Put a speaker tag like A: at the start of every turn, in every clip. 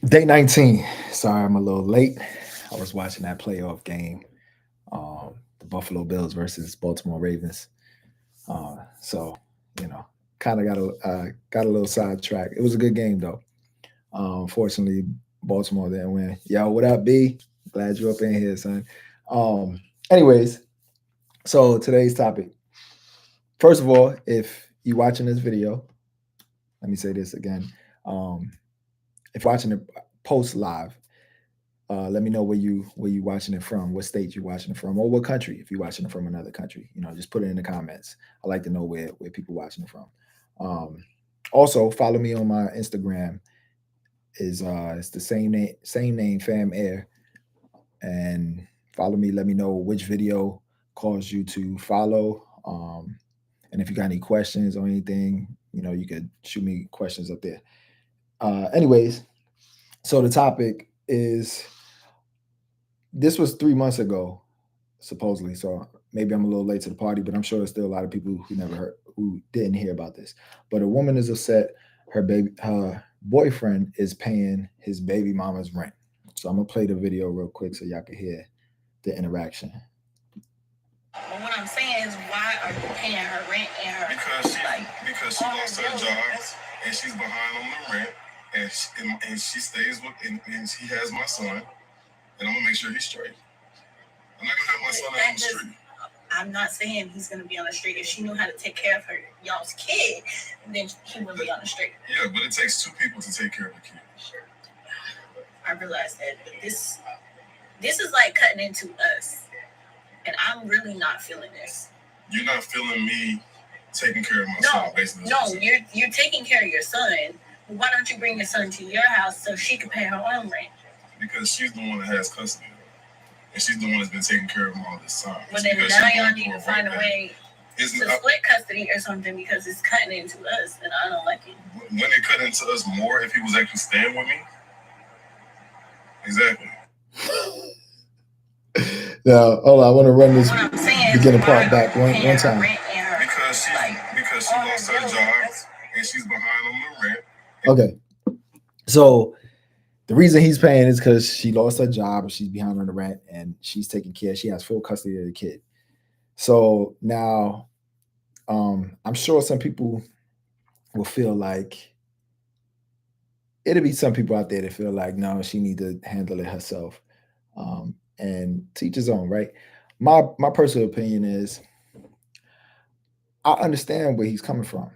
A: Day 19. Sorry, I'm a little late. I was watching that playoff game, the Buffalo Bills versus Baltimore Ravens. So you know, kind of got a little sidetracked. It was a good game though. Fortunately, Baltimore didn't win. Yo, what up, B? Glad you up in here, son. Um, anyways, so today's topic. First of all, if you watching this video, let me say this again. Um, if you're watching it post live, let me know where you watching it from, what state you're watching it from, or what country. If you're watching it from another country, just put it in the comments. I like to know where people watching it from. Um, Also, follow me on my Instagram. Is It's the same name, Fam Air, and follow me. Let me know which video caused you to follow. And if you got any questions or anything, you could shoot me questions up there. Anyways, so the topic is, this was 3 months ago, supposedly. So maybe I'm a little late to the party, but I'm sure there's still a lot of people who didn't hear about this. But a woman is upset her boyfriend is paying his baby mama's rent. So I'm gonna play the video real quick so y'all can hear the interaction.
B: But what I'm saying is, why are you paying her rent and her
C: Because she lost her job and she's behind on the rent, and she stays with and she has my son, and I'm gonna make sure he's straight. I'm not gonna have my son out on the street.
B: I'm not saying he's gonna be on the street. If she knew how to take care of her y'all's kid, then he wouldn't be on the street.
C: Yeah, but it takes two people to take care of a kid.
B: I realize that, but this is like cutting into us, and I'm really not feeling this.
C: You're not feeling me taking care of my son, basically.
B: No, you're taking care of your son. Why don't you bring your son to your house so she can pay her own rent?
C: Because she's the one that has custody, and she's the one that's been taking care of him all this time.
B: Well, then now y'all need to find a way to split custody or something, because it's cutting into us, and I don't like it.
C: When it cut into us more, if he was actually staying with me. Exactly.
A: Now, hold on, I want to run this beginning part back one time.
C: Because she lost her job and she's behind on the rent.
A: Okay. So the reason he's paying is because she lost her job, she's behind on the rent, and she's taking care. She has full custody of the kid. So now, I'm sure some people will feel like, it'll be some people out there that feel like, no, she need to handle it herself. And teach his own, right? My personal opinion is, I understand where he's coming from.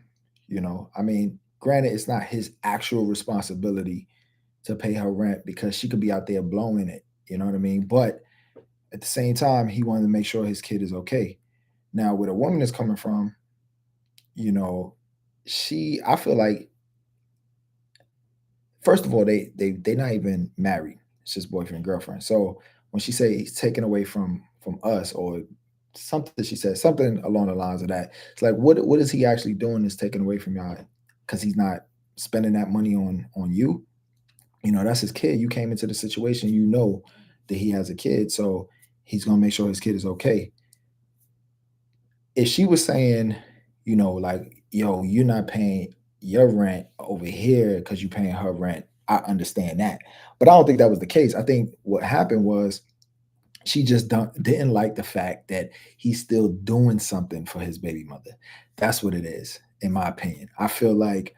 A: I mean, granted, it's not his actual responsibility to pay her rent, because she could be out there blowing it. You know what I mean? But at the same time, he wanted to make sure his kid is okay. Now, where a woman is coming from, I feel like, first of all, they're not even married. It's just boyfriend and girlfriend. So when she say he's taken away from us, or something, she said something along the lines of that. It's like, what is he actually doing that's taken away from y'all? Because he's not spending that money on you. That's his kid. You came into the situation, that he has a kid, so he's gonna make sure his kid is okay. If she was saying, like, yo, you're not paying your rent over here because you're paying her rent, I understand that. But I don't think that was the case. I think what happened was, she just didn't like the fact that he's still doing something for his baby mother. That's what it is, in my opinion. I feel like,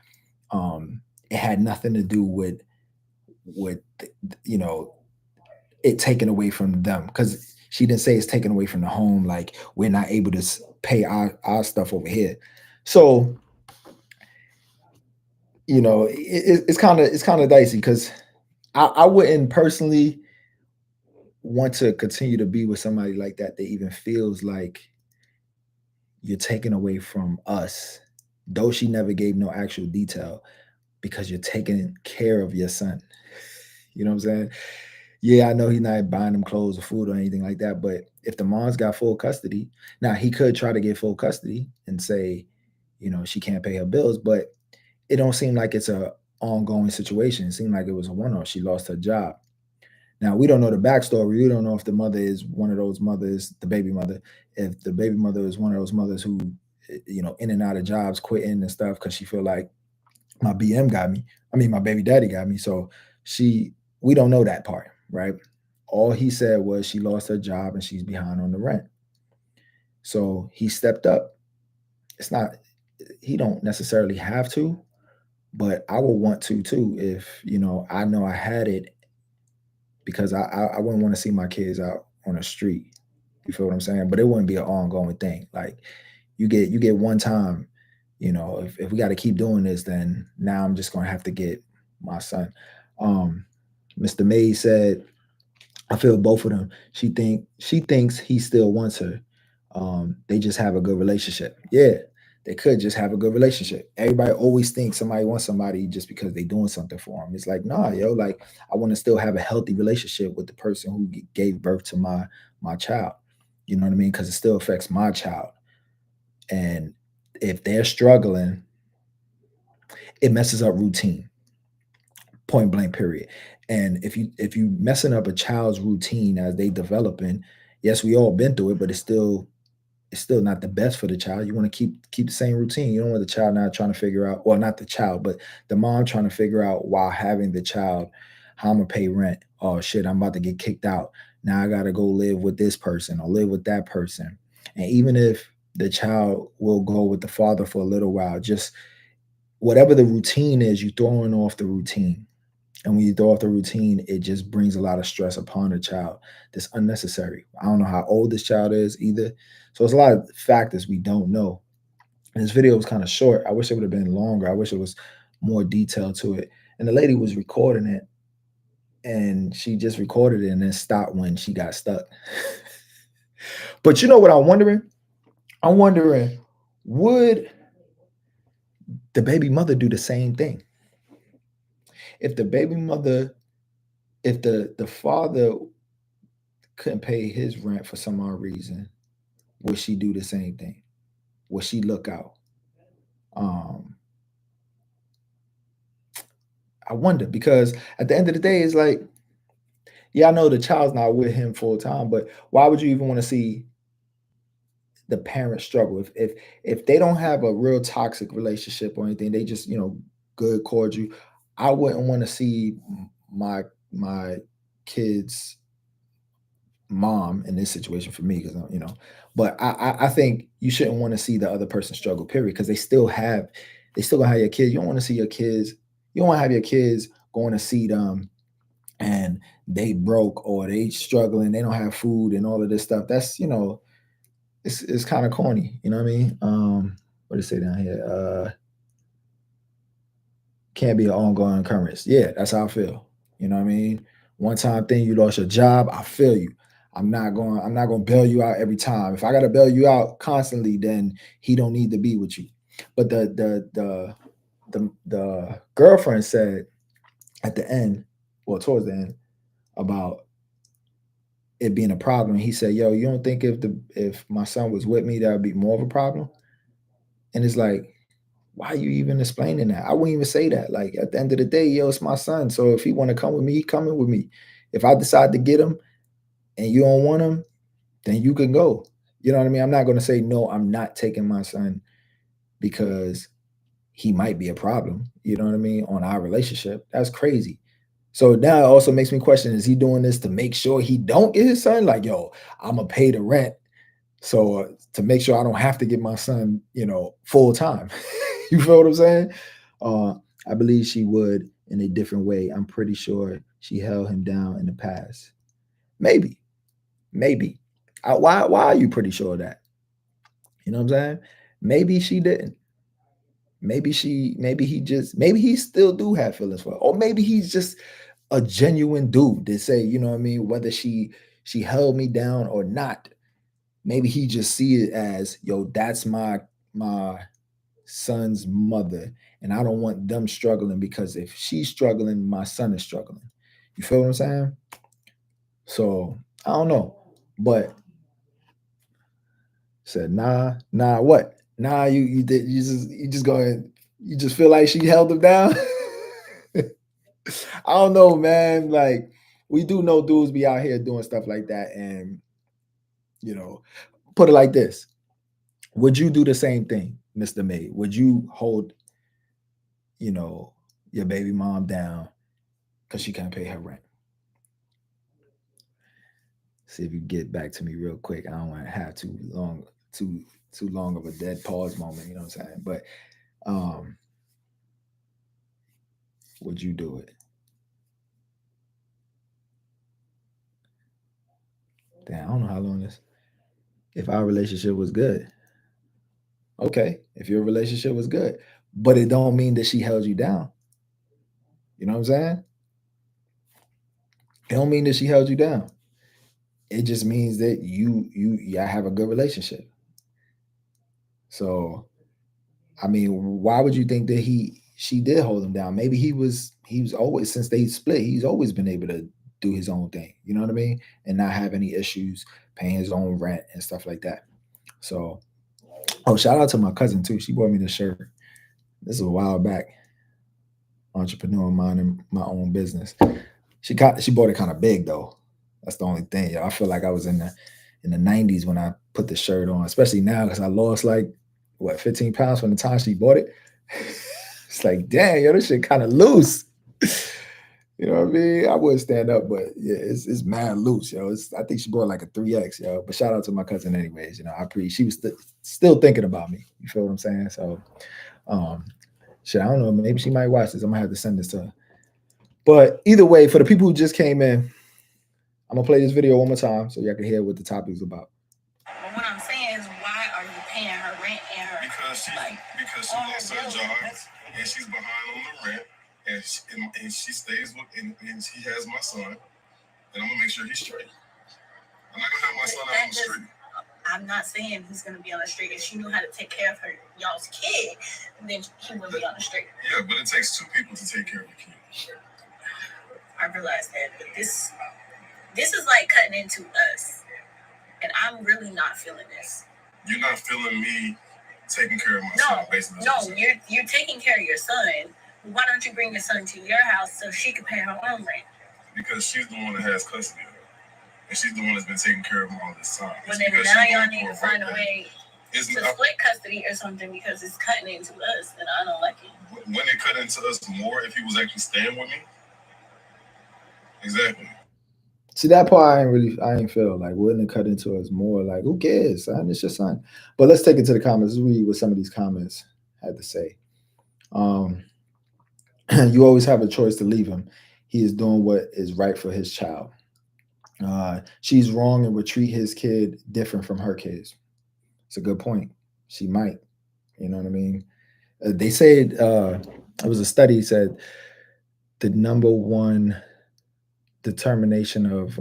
A: it had nothing to do with you know it taken away from them, because she didn't say it's taken away from the home. Like, we're not able to pay our stuff over here. So it's kind of dicey, because I wouldn't personally want to continue to be with somebody like that even feels like you're taking away from us, though she never gave no actual detail, because you're taking care of your son. You know what I'm saying? Yeah, I know he's not buying them clothes or food or anything like that, but if the mom's got full custody, now he could try to get full custody and say, she can't pay her bills, but it don't seem like it's a ongoing situation. It seemed like it was a one-off. She lost her job. Now, we don't know the backstory. We don't know if the mother is one of those mothers, the baby mother, if the baby mother is one of those mothers who, in and out of jobs, quitting and stuff because she feel like, my BM got me. I mean, my baby daddy got me. So we don't know that part, right? All he said was she lost her job and she's behind on the rent. So he stepped up. It's not, he don't necessarily have to, but I would want to too if, I know I had it, because I wouldn't want to see my kids out on the street. You feel what I'm saying? But it wouldn't be an ongoing thing. Like you get one time, if we got to keep doing this, then now I'm just gonna have to get my son. Um, Mr. May said, I feel both of them. She thinks he still wants her. They just have a good relationship. Yeah, they could just have a good relationship. Everybody always thinks somebody wants somebody just because they doing something for them. It's like, nah, yo, like I want to still have a healthy relationship with the person who gave birth to my child. You know what I mean? Because it still affects my child. And if they're struggling, it messes up routine. Point blank, period. And if you messing up a child's routine as they developing, yes, we all been through it, but it's still not the best for the child. You want to keep the same routine. You don't want the child now trying to figure out, well, not the child, but the mom trying to figure out while having the child, how I'm gonna pay rent. Oh shit, I'm about to get kicked out. Now I gotta go live with this person or live with that person. And even if the child will go with the father for a little while, just whatever the routine is, you throwing off the routine. And when you throw off the routine, it just brings a lot of stress upon the child that's unnecessary. I don't know how old this child is either. So it's a lot of factors we don't know. And this video was kind of short. I wish it would have been longer. I wish it was more detail to it. And the lady was recording it, and she just recorded it and then stopped when she got stuck. But you know what I'm wondering? I'm wondering, would the baby mother do the same thing? If the baby mother, if the father couldn't pay his rent for some odd reason, would she do the same thing? Would she look out? Um, I wonder, because at the end of the day, it's like, yeah, I know the child's not with him full time, but why would you even want to see the parent struggle if they don't have a real toxic relationship or anything? They just good, cordial. I wouldn't want to see my kids' mom in this situation for me, because but I think you shouldn't want to see the other person struggle, period, because they still gonna have your kids. You don't want to see your kids, you don't want to have your kids going to see them and they broke or they struggling, they don't have food and all of this stuff. That's it's kind of corny, you know what I mean? What do you say down here? Can't be an ongoing occurrence. Yeah, that's how I feel. You know what I mean? One time thing, you lost your job, I feel you. I'm not going to bail you out every time. If I got to bail you out constantly, then he don't need to be with you. But the girlfriend said at the end, well, towards the end, about it being a problem. He said, "Yo, you don't think if my son was with me, that would be more of a problem?" And it's like, why are you even explaining that? I wouldn't even say that. Like at the end of the day, yo, it's my son. So if he want to come with me, he coming with me. If I decide to get him and you don't want him, then you can go. You know what I mean? I'm not going to say no, I'm not taking my son because he might be a problem. You know what I mean? On our relationship. That's crazy. So now it also makes me question, is he doing this to make sure he don't get his son? Like, yo, I'm gonna pay the rent. So to make sure I don't have to get my son, full time. You feel what I'm saying? Uh, I believe she would in a different way. I'm pretty sure she held him down in the past. Maybe, maybe. Why are you pretty sure of that? You know what I'm saying? Maybe she didn't. Maybe he still do have feelings for her. Or maybe he's just a genuine dude that say, you know what I mean, whether she held me down or not. Maybe he just see it as, yo, that's my son's mother, and I don't want them struggling, because if she's struggling, my son is struggling. You feel what I'm saying? So I don't know, but said, nah, what? Nah, you did you just feel like she held him down. I don't know, man. Like, we do know dudes be out here doing stuff like that, and you know, put it like this: would you do the same thing, Mr. May? Would you hold, your baby mom down because she can't pay her rent. See if you get back to me real quick. I don't want to have too long of a dead pause moment. You know what I'm saying? But would you do it? Damn, I don't know how long this. If our relationship was good, okay. If your relationship was good, but it don't mean that she held you down. You know what I'm saying? It don't mean that she held you down. It just means that y'all have a good relationship. So, I mean, why would you think that she did hold him down? Maybe he was always, since they split, he's always been able to do his own thing. You know what I mean? And not have any issues paying his own rent and stuff like that. So, oh, shout out to my cousin too. She bought me this shirt. This is a while back. Entrepreneur minding my own business. She bought it kind of big though. That's the only thing. I feel like I was in the 90s when I put the shirt on, especially now because I lost like 15 pounds from the time she bought it. It's like, dang, yo, this shit kind of loose. You know what I mean? I wouldn't stand up, but yeah, it's mad loose, yo. I think she bought like a 3X, yo. But shout out to my cousin anyways. I appreciate she was still thinking about me. You feel what I'm saying? So shit, I don't know. Maybe she might watch this. I'm gonna have to send this to her. But either way, for the people who just came in, I'm gonna play this video one more time so y'all can hear what the topic is about.
B: But what I'm saying is, why are you paying her rent and her?
C: Because she lost her job and she's behind on the rent, and she stays with and she has my son, and I'm gonna make sure he's straight. I'm not gonna have my son out on the street.
B: I'm not saying he's gonna be on the street. If she knew how to take care of y'all's kid, then he wouldn't be on the street.
C: Yeah, but it takes two people to take care of the kid.
B: I realize that, but this is like cutting into us, and I'm really not feeling this.
C: You're not feeling me taking care of my son, basically.
B: No, you're taking care of your son. Why don't you bring your son to your house so she can pay her own rent?
C: Because she's the one that has custody of her, and she's the one that's been taking care of him all this time.
B: But then now y'all need to find a way to split custody or something, because it's cutting into us, and I don't like it.
C: When it cut into us more, if he was actually staying with me. Exactly.
A: See, that part I ain't feel like, wouldn't it cut into us more? Like, who cares, son? It's your son. But let's take it to the comments. Let's read what some of these comments had to say. You always have a choice to leave him. He is doing what is right for his child. She's wrong and would treat his kid different from her kids. It's a good point. She might. You know what I mean? They said, it was a study said the number one determination of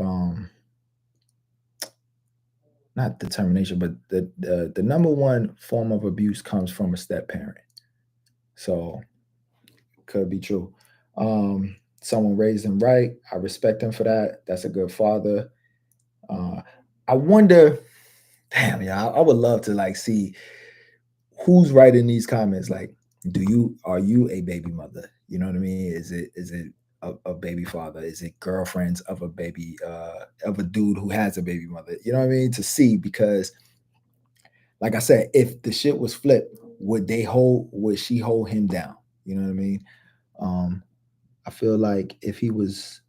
A: not determination, but the number one form of abuse comes from a step parent. So could be true. Someone raised him right. I respect him for that. That's a good father. I wonder, damn, yeah, I would love to like see who's writing these comments. Like, are you a baby mother? You know what I mean? Is it a baby father? Is it girlfriends of a baby of a dude who has a baby mother? You know what I mean? To see, because like I said, if the shit was flipped, would she hold him down? You know what I mean? I feel like if he was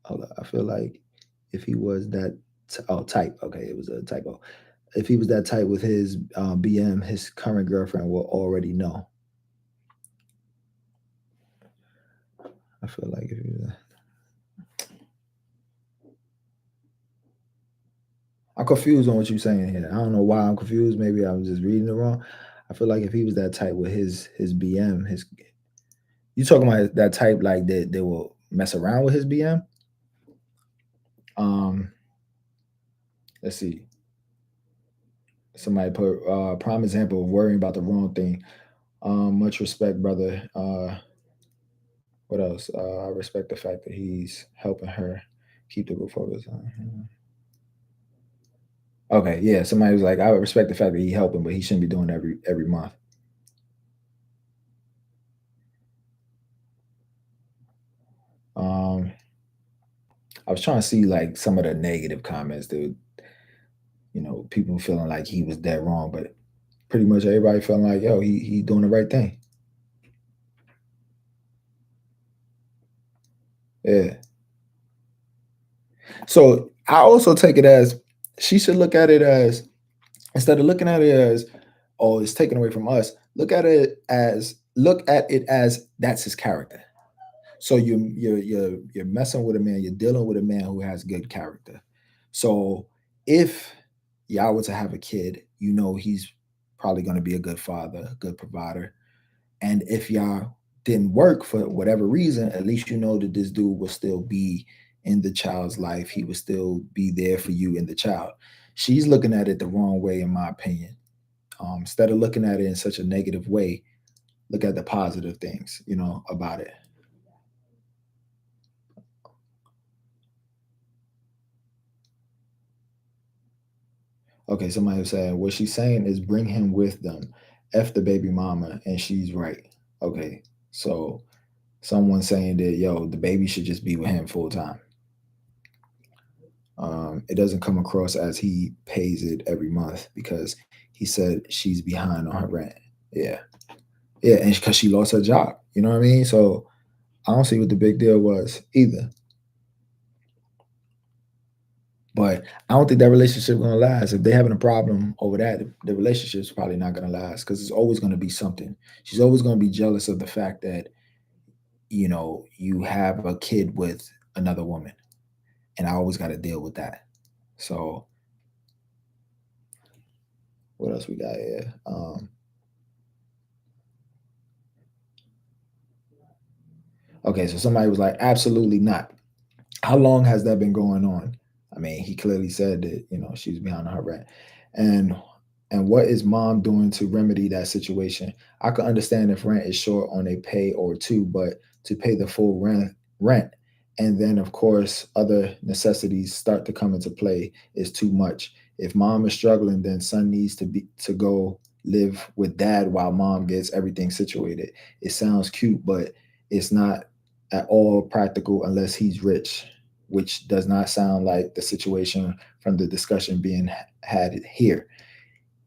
A: that type, okay, it was a typo. If he was that type with his BM, his current girlfriend will already know. I feel like if you, I'm confused on what you're saying here. I don't know why I'm confused. Maybe I was just reading it wrong. I feel like if he was that type with his BM, you talking about that type like that they will mess around with his BM? Let's see. Somebody put prime example of worrying about the wrong thing. Much respect, brother. What else? I respect the fact that he's helping her keep the roof over his head. Okay, yeah. Somebody was like, I would respect the fact that he's helping, but he shouldn't be doing every month. I was trying to see like some of the negative comments, dude. You know, people feeling like he was dead wrong, but pretty much everybody feeling like, yo, he doing the right thing. Yeah. So I also take it as she should look at it as, instead of looking at it as, oh, it's taken away from us, look at it as that's his character. So you're messing with a man, you're dealing with a man who has good character. So if y'all were to have a kid, you know he's probably going to be a good father, a good provider. And if y'all didn't work for whatever reason, at least you know that this dude will still be in the child's life. He will still be there for you and the child. She's looking at it the wrong way, in my opinion. Instead of looking at it in such a negative way, look at the positive things, about it. Okay, somebody was saying what she's saying is bring him with them. F the baby mama, and she's right. Okay, so someone saying that the baby should just be with him full time. It doesn't come across as he pays it every month because he said she's behind on her rent. Yeah, yeah, and because she lost her job, you know what I mean. So I don't see what the big deal was either. But I don't think that relationship gonna last. If they having a problem over that, the relationship's probably not gonna last because it's always gonna be something. She's always gonna be jealous of the fact that you have a kid with another woman, and I always got to deal with that. So what else we got here? Okay, so somebody was like, absolutely not. How long has that been going on? I mean, he clearly said that she was behind on her rent, and what is mom doing to remedy that situation? I could understand if rent is short on a pay or two, but to pay the full rent, and then of course other necessities start to come into play is too much. If mom is struggling, then son needs to go live with dad while mom gets everything situated. It sounds cute, but it's not at all practical unless he's rich, which does not sound like the situation from the discussion being had here.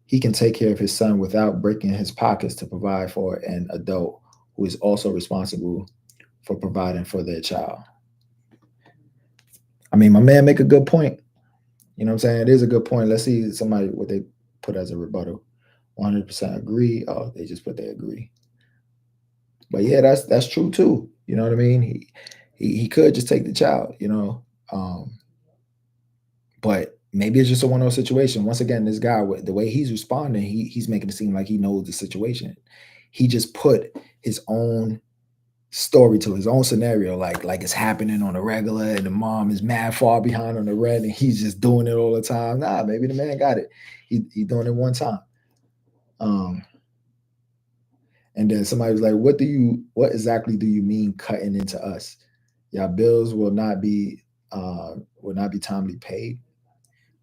A: He can take care of his son without breaking his pockets to provide for an adult who is also responsible for providing for their child. I mean, my man make a good point. You know what I'm saying? It is a good point. Let's see somebody what they put as a rebuttal. 100% agree. Oh, they just put they agree. But yeah, that's true too. You know what I mean? He could just take the child, but maybe it's just a one-off situation. Once again, this guy, the way he's responding, he's making it seem like he knows the situation. He just put his own story to his own scenario, like it's happening on a regular, and the mom is mad far behind on the rent, and he's just doing it all the time. Nah, maybe the man got it. He doing it one time. And then somebody was like, what exactly do you mean cutting into us? Y'all bills will not be timely paid.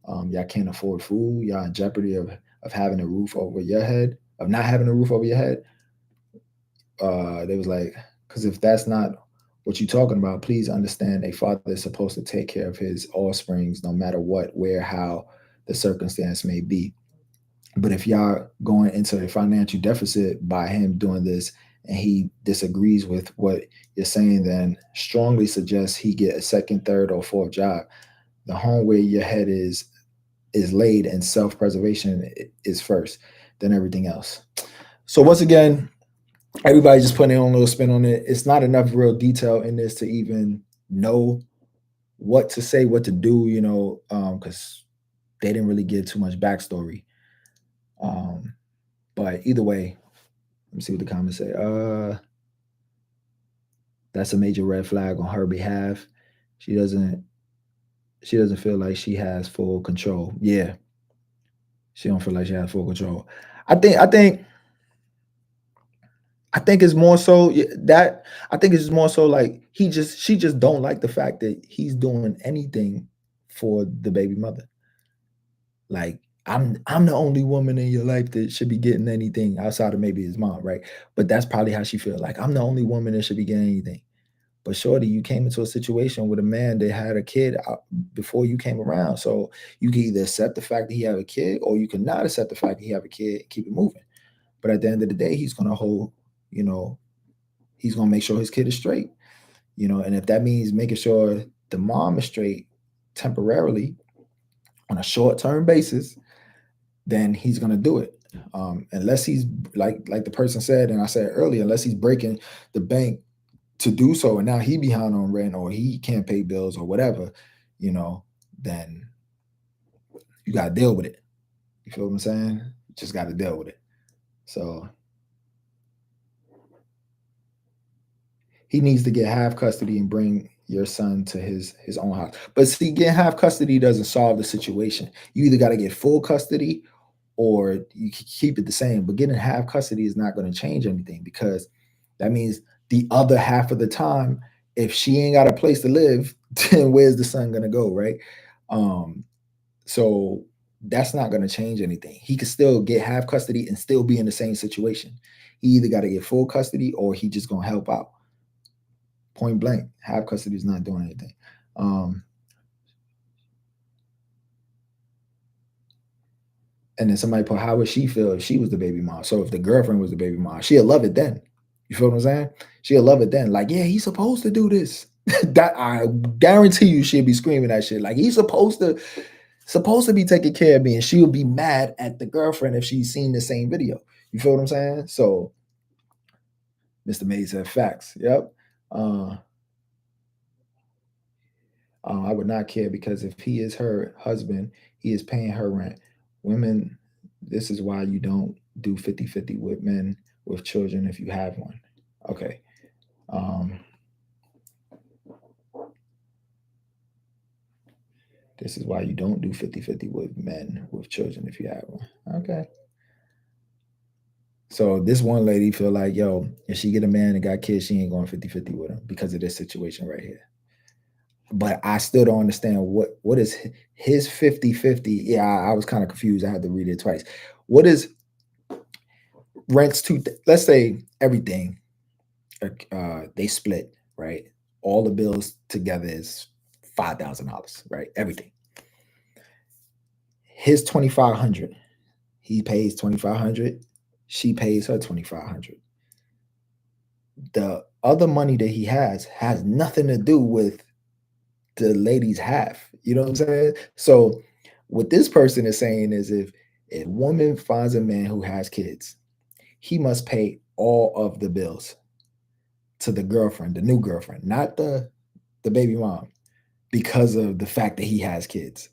A: Y'all can't afford food. Y'all in jeopardy of having a roof over your head, of not having a roof over your head. They was like, because if that's not what you're talking about, please understand a father is supposed to take care of his offsprings no matter what, where, how the circumstance may be. But if y'all going into a financial deficit by him doing this and he disagrees with what you're saying, then strongly suggests he get a second, third, or fourth job. The home where your head is laid and self-preservation is first, then everything else. So once again, everybody just putting their own little spin on it. It's not enough real detail in this to even know what to say, what to do, because they didn't really give too much backstory. But either way, let me see what the comments say. That's a major red flag on her behalf. She doesn't feel like she has full control. Yeah. She don't feel like she has full control. I think it's more so that I think it's more so like she just don't like the fact that he's doing anything for the baby mother. Like I'm the only woman in your life that should be getting anything outside of maybe his mom, right? But that's probably how she feels. Like I'm the only woman that should be getting anything. But shorty, you came into a situation with a man that had a kid before you came around. So you can either accept the fact that he have a kid, or you can not accept the fact that he have a kid and keep it moving. But at the end of the day, he's gonna hold, he's gonna make sure his kid is straight. and if that means making sure the mom is straight temporarily on a short-term basis, then he's going to do it. Unless he's like the person said, and I said earlier, unless he's breaking the bank to do so, and now he behind on rent or he can't pay bills or whatever, then you got to deal with it. You feel what I'm saying? You just got to deal with it. So he needs to get half custody and bring your son to his own house. But see, getting half custody doesn't solve the situation. You either got to get full custody or you keep it the same. But getting half custody is not going to change anything, because that means the other half of the time, if she ain't got a place to live, then where's the son going to go, right? So that's not going to change anything. He could still get half custody and still be in the same situation. He either got to get full custody or he just going to help out. Point blank, half custody is not doing anything. And then somebody put, how would she feel if she was the baby mom? So if the girlfriend was the baby mom, she'll love it then. You feel what I'm saying? She'll love it then. Like, yeah, he's supposed to do this. That I guarantee you she'll be screaming that shit. Like, he's supposed to be taking care of me. And she'll be mad at the girlfriend if she's seen the same video. You feel what I'm saying? So Mr. Mays said facts. Yep. I would not care, because if he is her husband, he is paying her rent. Women, this is why you don't do 50-50 with men with children if you have one. Okay. This is why you don't do 50-50 with men with children if you have one. Okay. So this one lady feel like, yo, if she get a man and got kids, she ain't going 50-50 with him because of this situation right here. But I still don't understand what is his 50-50. Yeah, I was kind of confused. I had to read it twice. What is rents to, let's say everything, they split, right? All the bills together is $5,000, right? Everything. His $2,500. He pays $2,500. She pays her $2,500. The other money that he has nothing to do with the lady's half. You know what I'm saying? So what this person is saying is, if a woman finds a man who has kids, he must pay all of the bills to the girlfriend, the new girlfriend, not the baby mom, because of the fact that he has kids.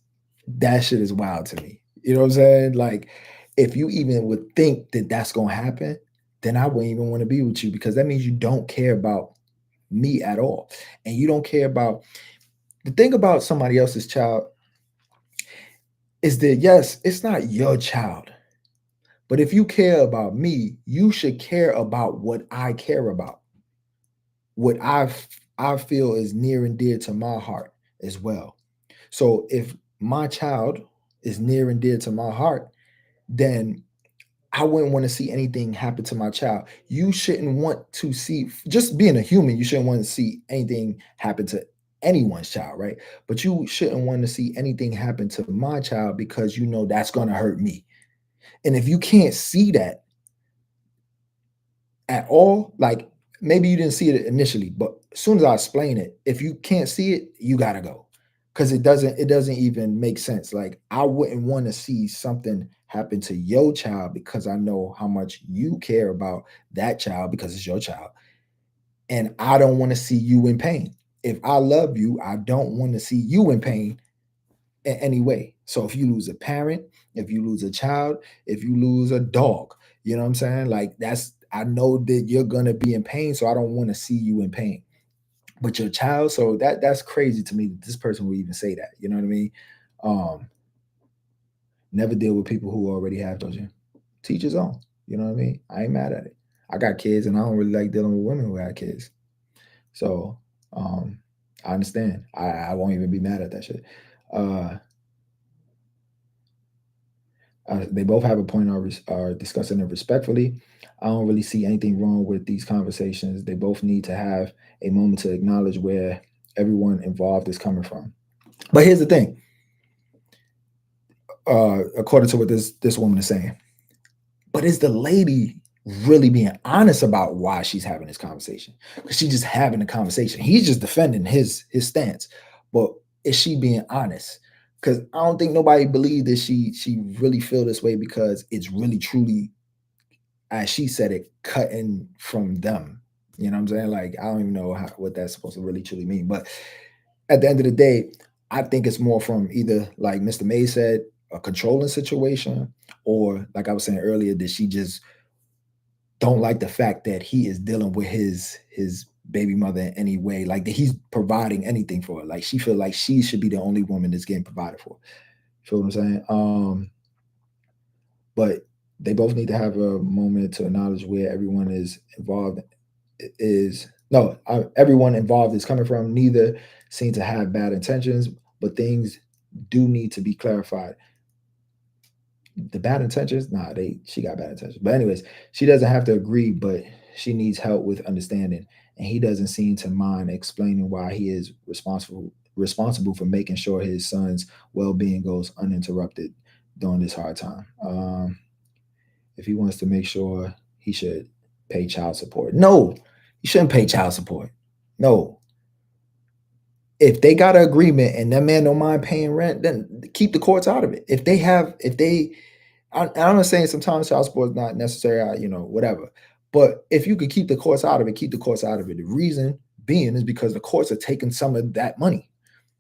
A: That shit is wild to me. You know what I'm saying? Like, if you even would think that that's going to happen, then I wouldn't even want to be with you, because that means you don't care about me at all. And you don't care about, the thing about somebody else's child is that, yes, it's not your child. But if you care about me, you should care about what I care about. What I feel is near and dear to my heart as well. So if my child is near and dear to my heart, then I wouldn't want to see anything happen to my child. You shouldn't want to see, just being a human, you shouldn't want to see anything happen to anyone's child, right? But you shouldn't want to see anything happen to my child, because you know that's going to hurt me. And if you can't see that at all, like, maybe you didn't see it initially, but as soon as I explain it, if you can't see it, you got to go. Because it doesn't even make sense. Like, I wouldn't want to see something happen to your child, because I know how much you care about that child, because it's your child. And I don't want to see you in pain. If I love you, I don't want to see you in pain in any way. So if you lose a parent, if you lose a child, if you lose a dog, you know what I'm saying? Like, I know that you're going to be in pain, so I don't want to see you in pain. But your child, so that's crazy to me that this person would even say that. You know what I mean? Never deal with people who already have children. Teach his own. You know what I mean? I ain't mad at it. I got kids, and I don't really like dealing with women who have kids. So I understand. I won't even be mad at that shit. They both have a point, are discussing it respectfully. I don't really see anything wrong with these conversations. They both need to have a moment to acknowledge where everyone involved is coming from. But here's the thing. According to what this woman is saying, but is the lady really being honest about why she's having this conversation. Because she's just having a conversation. He's just defending his stance. But is she being honest? Because I don't think nobody believed that she really feel this way because it's really truly, as she said it, cutting from them. You know what I'm saying? Like, I don't even know what that's supposed to really truly mean. But at the end of the day, I think it's more from either, like Mr. May said, a controlling situation, or like I was saying earlier, that she just don't like the fact that he is dealing with his baby mother in any way, like that he's providing anything for her. Like she feel like she should be the only woman that's getting provided for. Feel what I'm saying? But they both need to have a moment to acknowledge where everyone is involved is no everyone involved is coming from. Neither seem to have bad intentions, but things do need to be clarified. The bad intentions, nah, she got bad intentions. But anyways, she doesn't have to agree, but she needs help with understanding. And he doesn't seem to mind explaining why he is responsible for making sure his son's well-being goes uninterrupted during this hard time. If he wants to make sure, he should pay child support. No, you shouldn't pay child support. No. If they got an agreement and that man don't mind paying rent, then keep the courts out of it. I'm not saying sometimes child support is not necessary, whatever. But if you could keep the courts out of it, keep the courts out of it. The reason being is because the courts are taking some of that money.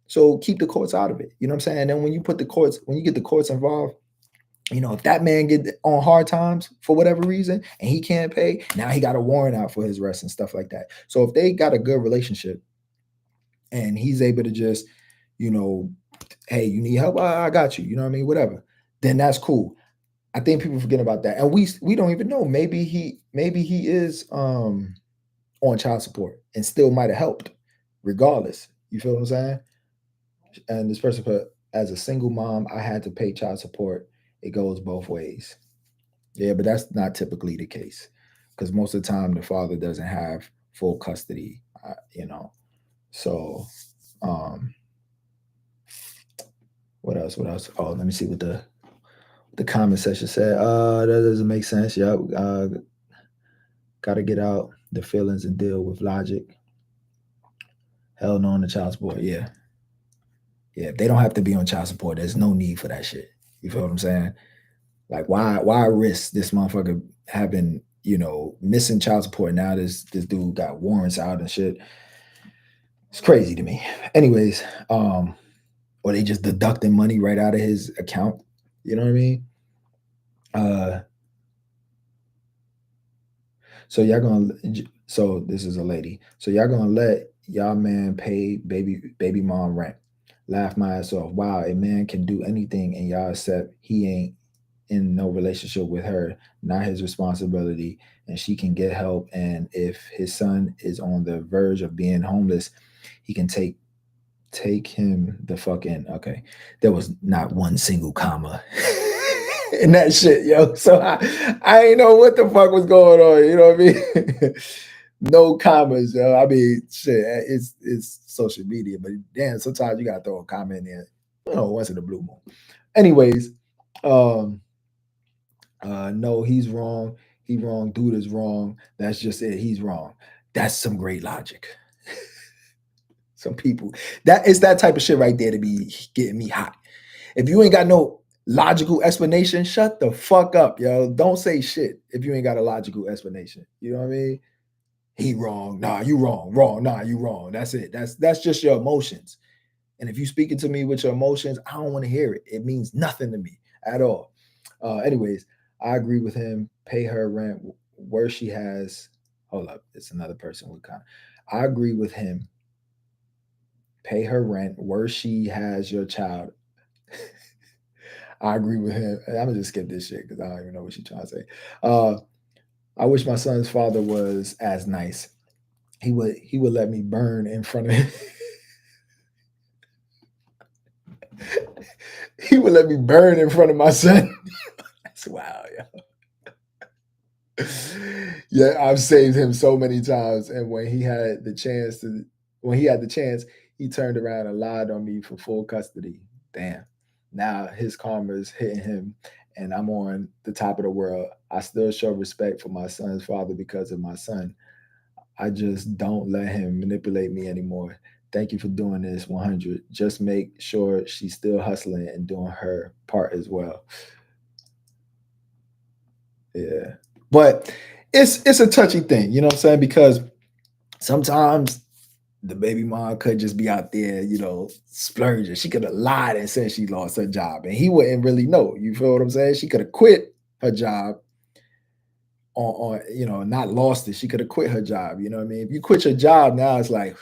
A: So keep the courts out of it. You know what I'm saying? And then when you get the courts involved, if that man get on hard times for whatever reason and he can't pay, now he got a warrant out for his arrest and stuff like that. So if they got a good relationship and he's able to just, hey, you need help? I got you. You know what I mean? Whatever. Then that's cool. I think people forget about that, and we don't even know. Maybe he is on child support and still might have helped, regardless. You feel what I'm saying? And this person put, as a single mom, I had to pay child support. It goes both ways. Yeah, but that's not typically the case because most of the time the father doesn't have full custody. So, what else? Oh, let me see what the comment section said. That doesn't make sense. Yep. Got to get out the feelings and deal with logic. Hell no on the child support. Yeah. Yeah. If they don't have to be on child support, there's no need for that shit. You feel what I'm saying? Like, why risk this motherfucker having, missing child support? Now this dude got warrants out and shit. It's crazy to me. Anyways, or they just deducting money right out of his account. You know what I mean? So this is a lady. So y'all gonna let y'all man pay baby mom rent. Laugh my ass off. Wow, a man can do anything and y'all accept he ain't in no relationship with her, not his responsibility, and she can get help. And if his son is on the verge of being homeless, he can take him the fuck in. Okay. There was not one single comma in that shit, yo. So I ain't know what the fuck was going on. You know what I mean? No commas, yo. I mean, shit, it's social media, but damn, sometimes you gotta throw a comment in, once in a blue moon. Anyways, no, he's wrong. He wrong. Dude is wrong. That's just it. He's wrong. That's some great logic. Some people, that is that type of shit right there to be getting me hot. If you ain't got no logical explanation, shut the fuck up, yo. Don't say shit if you ain't got a logical explanation. You know what I mean? He wrong. Nah, you wrong. Wrong. Nah, you wrong. That's it. That's just your emotions. And if you speaking to me with your emotions, I don't want to hear it. It means nothing to me at all. Anyways, I agree with him. Pay her rent where she has. Hold up, it's another person with kind. I agree with him. Pay her rent where she has your child. I agree with him. I'm gonna just skip this shit because I don't even know what she's trying to say. I wish my son's father was as nice. He would let me burn in front of him. He would let me burn in front of my son. That's wow, yeah. Yeah, I've saved him so many times, and when he had the chance, he turned around and lied on me for full custody. Damn. Now his karma is hitting him, and I'm on the top of the world, I still show respect for my son's father because of my son. I just don't let him manipulate me anymore. Thank you for doing this 100. Just make sure she's still hustling and doing her part as well. Yeah. But it's a touchy thing, you know what I'm saying? Because sometimes the baby mom could just be out there, splurging. She could have lied and said she lost her job, and he wouldn't really know. You feel what I'm saying? She could have quit her job not lost it. She could have quit her job. You know what I mean? If you quit your job now, it's like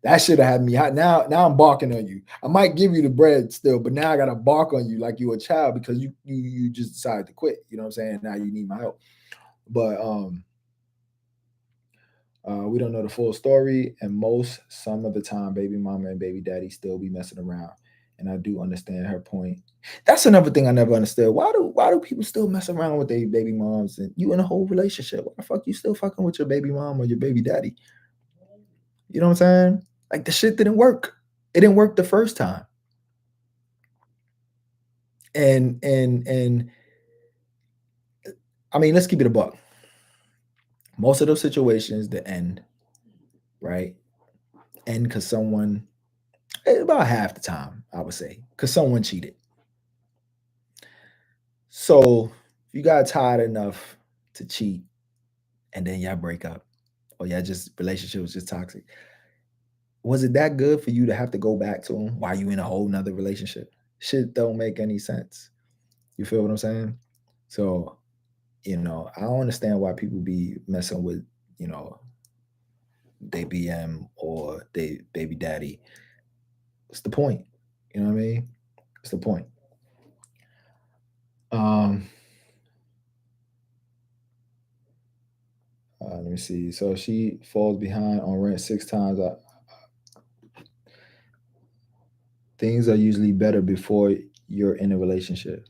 A: that should have had me hot. Now I'm barking on you. I might give you the bread still, but now I gotta bark on you like you a child because you just decided to quit. You know what I'm saying? Now you need my help. But we don't know the full story, and some of the time, baby mama and baby daddy still be messing around. And I do understand her point. That's another thing I never understood. Why do people still mess around with their baby moms and you in a whole relationship? Why the fuck you still fucking with your baby mom or your baby daddy? You know what I'm saying? Like the shit didn't work. It didn't work the first time. And I mean, let's keep it a buck. Most of those situations that end, right? End because someone, about half the time, I would say, because someone cheated. So you got tired enough to cheat and then y'all break up or y'all just relationship was just toxic. Was it that good for you to have to go back to him while you in a whole nother relationship? Shit don't make any sense. You feel what I'm saying? So, I don't understand why people be messing with, they BM or they baby daddy. What's the point? You know what I mean? What's the point? Let me see. So she falls behind on rent 6 times. Things are usually better before you're in a relationship.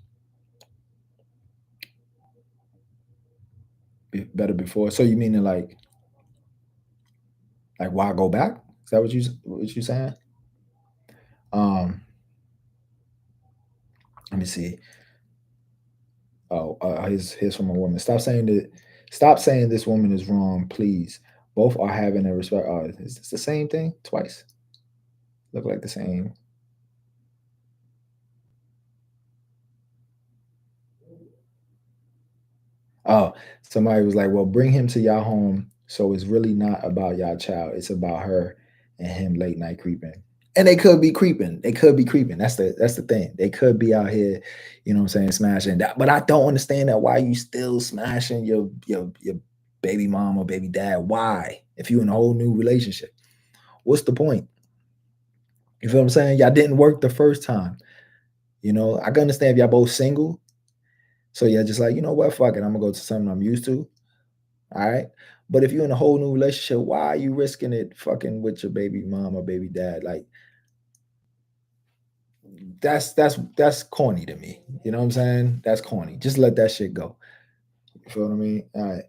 A: Better before. So you meaning like why go back? Is that what you saying? Um, Let me see. Oh, here's from a woman. Stop saying this woman is wrong, please. Both are having a respect. Oh, is this the same thing twice? Look like the same. Oh, somebody was like, well, bring him to y'all home. So it's really not about y'all child. It's about her and him late night creeping. And they could be creeping. They could be creeping. That's the thing. They could be out here, you know what I'm saying, smashing that. But I don't understand that why you still smashing your baby mom or baby dad. Why? If you in a whole new relationship. What's the point? You feel what I'm saying? Y'all didn't work the first time. I can understand if y'all both single. So yeah, just like, you know what, fuck it. I'm gonna go to something I'm used to. All right. But if you're in a whole new relationship, why are you risking it fucking with your baby mom or baby dad? Like that's corny to me. You know what I'm saying? That's corny. Just let that shit go. You feel what I mean? All right.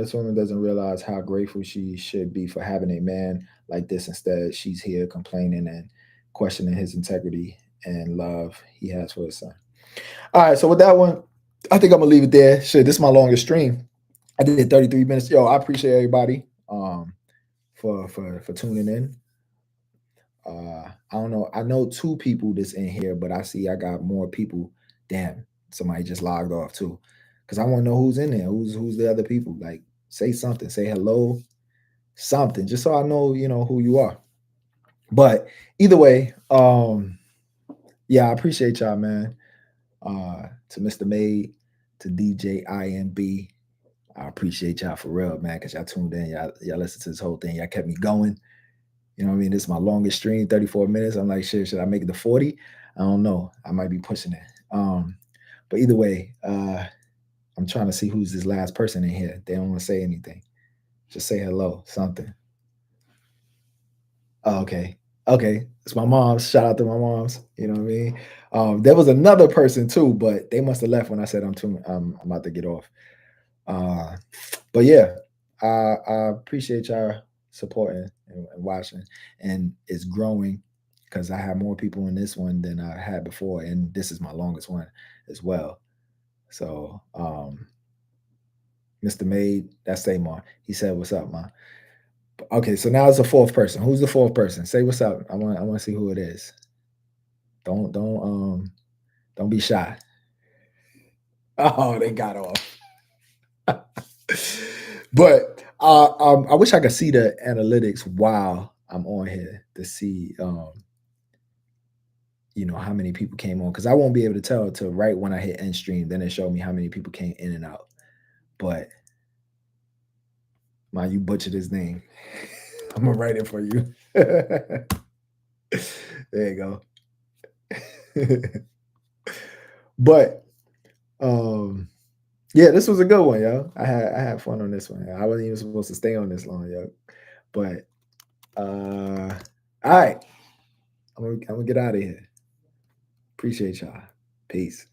A: This woman doesn't realize how grateful she should be for having a man like this. Instead, she's here complaining and questioning his integrity and love he has for his son. All right. So with that one, I think I'm gonna leave it there. Shit, this is my longest stream. I did 33 minutes. Yo, I appreciate everybody for tuning in. I don't know. I know 2 people that's in here, but I see I got more people. Damn, somebody just logged off too. Cause I want to know who's in there. Who's the other people? Like, say something, say hello, something, just so I know, who you are. But either way, yeah, I appreciate y'all, man. To Mr. Made, to DJ IMB, I appreciate y'all for real, man, because y'all tuned in. Y'all listened to this whole thing. Y'all kept me going. You know what I mean? This is my longest stream, 34 minutes. I'm like, shit, should I make it to 40? I don't know. I might be pushing it. But either way, I'm trying to see who's this last person in here. They don't want to say anything. Just say hello, something. Oh, okay. Okay. It's my mom's. Shout out to my mom's. You know what I mean? There was another person too, but they must have left when I said I'm about to get off. But yeah, I appreciate y'all supporting and watching, and it's growing. because I had more people in this one than I had before, and this is my longest one as well. So, Mr. Made, that's Samar. He said, "What's up, man?" Okay, so now it's a fourth person. Who's the fourth person? Say what's up. I want to see who it is. Don't be shy. Oh, they got off. But I wish I could see the analytics while I'm on here to see how many people came on, because I won't be able to tell till right when I hit end stream. Then it showed me how many people came in and out. But man, you butchered his name. I'm gonna write it for you. There you go. But yeah, this was a good one, yo. I had fun on this one. I wasn't even supposed to stay on this long, yo. But all right. I'm gonna get out of here. Appreciate y'all. Peace.